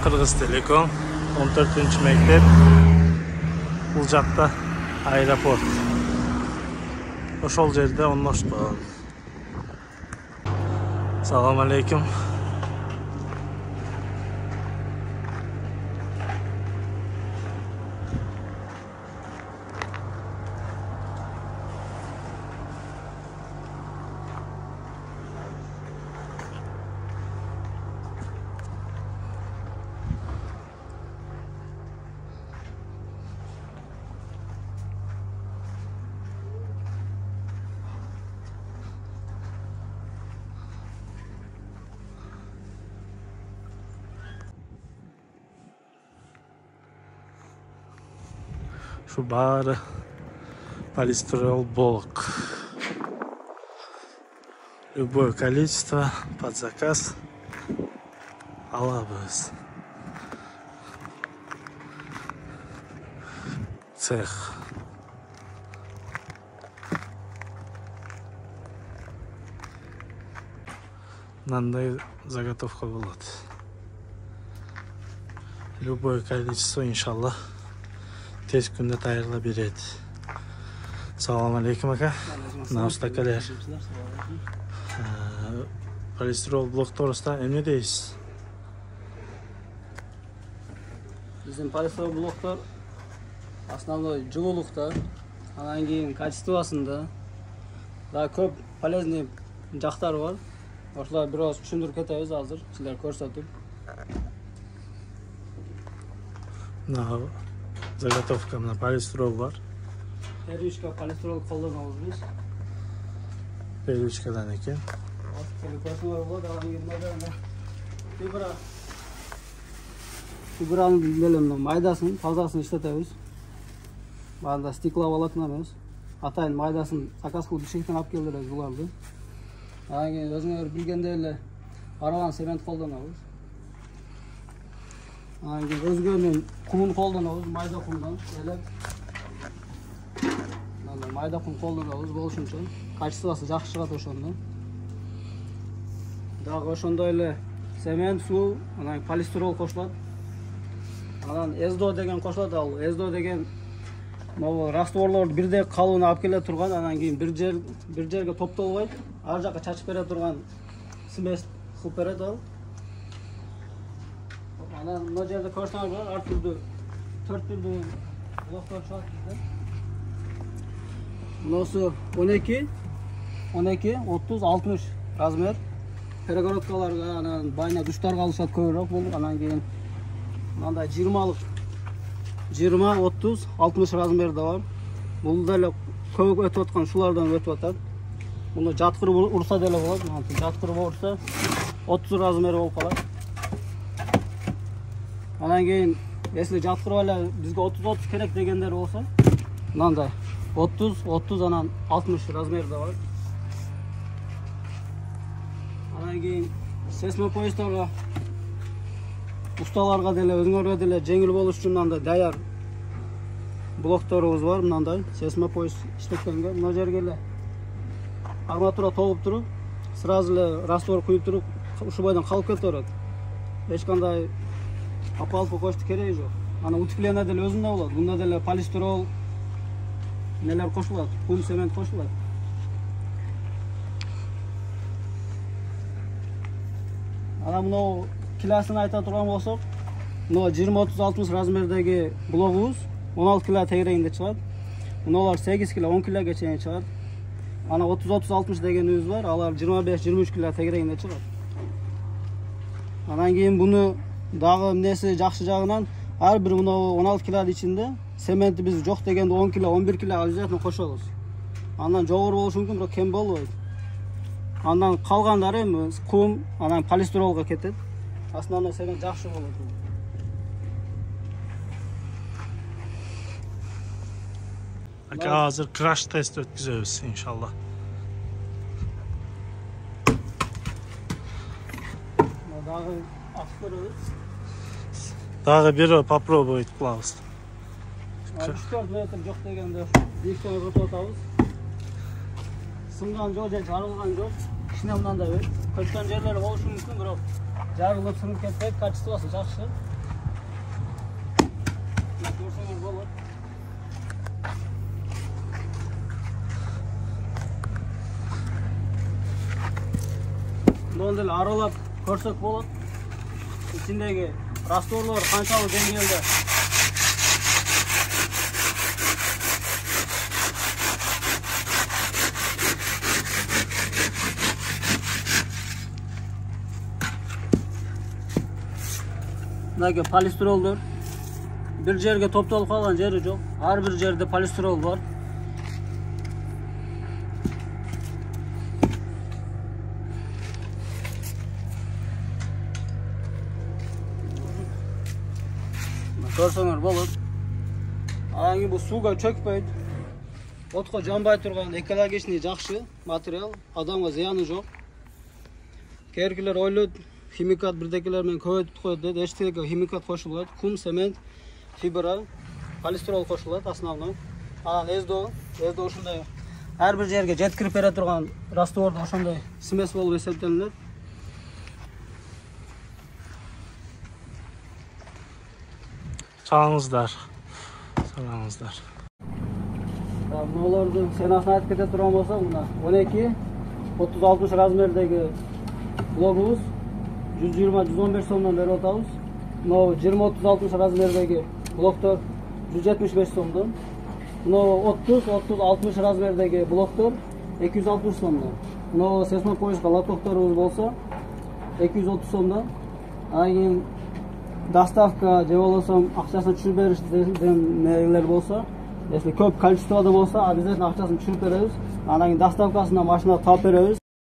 Kırgız Telekom 14-mektep. Бул жакта аэропорт. Ошол жерде орноштуган. Салам алейкум. Şu bari полистирол блок. Любое количество под заказ алабыз. Цех. Мындай заготовка болот. Любое количество, иншаллах, tez günde tayyorlab beradi. Assalomu alaykum aka. Navsht akalar. Polistirol blok to'g'risida nima deysiz? Bizim polistirol bloklar основной жылуулукта, анан кийин качествосунда да көп полезный жактары бар. Ошолар бирөөз түшүндүрүп кетебиз азыр, силер көрсөтүп. Заготовка на полистирол бар. Перючка полистирол колдонобуз биз. Перючкадан экен. Фибраны делем майдасын, тазасын иштетебиз. Баанда стекловолокна эмес. Атайын майдасын заказ кылып бишкектен алып келдиребиз буларды. Анан кийин өзүңөр билгендей эле аралан цемент колдонобуз. Анан кийин өзгөнүн кумун колдонобуз, майда кумдан элеп. Мына майда кум колдонобуз болушунча качествосу жакшы чыгат ошондо. Дагы ошондой эле цемент, суу, анан полистирол кошулат. Анан эздо деген кошулат, ал эздо деген могу растворлорду бирдей калыбына алып келе турган, анан кийин бир жерге топтолбой, ар жакка чачып бере турган смесь кылып берет ал. Анан мына жерде көрсөңөр бар, ар түрдүү 4 түрдүү блоктор чыгат бизде. Мынасы 12, 30, 60 размер. Перегородкаларга, анан байна душтарга алышат көбүрөөк бул. Анан кийин мындай 20, 30, 60 размерде бар. Бул деле көп өтүп аткан шулардан өтүп атат. Муну жаткырып урса деле болот. Жаткырып урса 30 размери болуп калат. Анан кийин если жаткырып эле бизге 30 керек дегендер болсо, мындай 30 анан 60 размерде бар. Анан кийин сейсмопоездторго, усталарга деле, өзүңөргө деле жеңил болуш үчүн мындай даяр блокторубуз бар. Мындай сейсмопоезд иштеткенге мына жерге эле арматура толуп туруп, сразу эле раствор куюп туруп, ушубайдан калып кете берет. Эч кандай апалпы кошту кереги жок. Анан утепление деле өзүндө болот. Бунда деле полистирол нелер кошулат, кум, цемент кошулат. Анан мына килосын айта турган болсок, мына 20, 30, 60 размердеги блогубуз 16 кило тегерегинде чыгат. Мыналар 8 кило, 10 килога чейин чыгат. Ана 30, 60 дегенибиз бар, алар 25, 23 кило тегерегинде чыгат. Анан кийин буну дагы эмнеси жакшы жагынан ар бир мына 16 килонун ичинде цементи биз жок дегенде 10 кило, 11 кило обязательно кошобуз. Андан жогору болушу мүмкүн, бирок кем болбойт. Андан калгандары эми кум, анан полистиролго кетет. Основной цемент жакшы болот. Aka hazır crash test ötküzөбүз inşallah. Дагы актырыбыз. Дагы бир попробовать кылабыз. 4 метр жок дегенде биктен өтүп атабыз. Сынган жок же жарылган жок. Кичине мындай көчкөн жерлери болушу мүмкүн, бирок жарылып сынып кетпейт, качествосу жакшы. Көрсөңүз болот. Мындан деле аралап көрсөк болот. İçindeki rastgele kançalı dengelde. Bundaki polistroldur. Bir yerge toptalıp kalan yeri yok. Her bir yerde polistrol var. Көрсөңөр болот. Анан бул сууга чөкпөйт. Отко жанбай турган экологичный жакшы материал, адамга зыяны жок. Кээркилер ойлойт, химикат бирдекелер менен көбөйтүп коет дейт. Эчтеке химикат кошулбайт. Кум, цемент, фибра, полистирол кошулат основной. Анан эздөө ушундай ар бир жерге жеткирип бере турган раствордун ошондой смесь болуп эсептелинет. Sağınızlar. Bulardı senasını aytıp kete turan bolsa buna 12 30-60 razmerdagi blogumuz 120-115 so'mdan berip atабыз. No 20-30-60 razmerdagi bloktor 175 so'mdan. No 30-60 razmerdagi bloktor 260 so'mdan. No sesma poyizga lotoktorumuz bolsa 230 so'mdan. Ayın доставка же болбосо акчасын түшүрүп бериш деген нелер болсо, если көп количествода болсо, обязательно акчасын түшүрүп беребиз. Анан кийин доставкасына машина таап беребиз.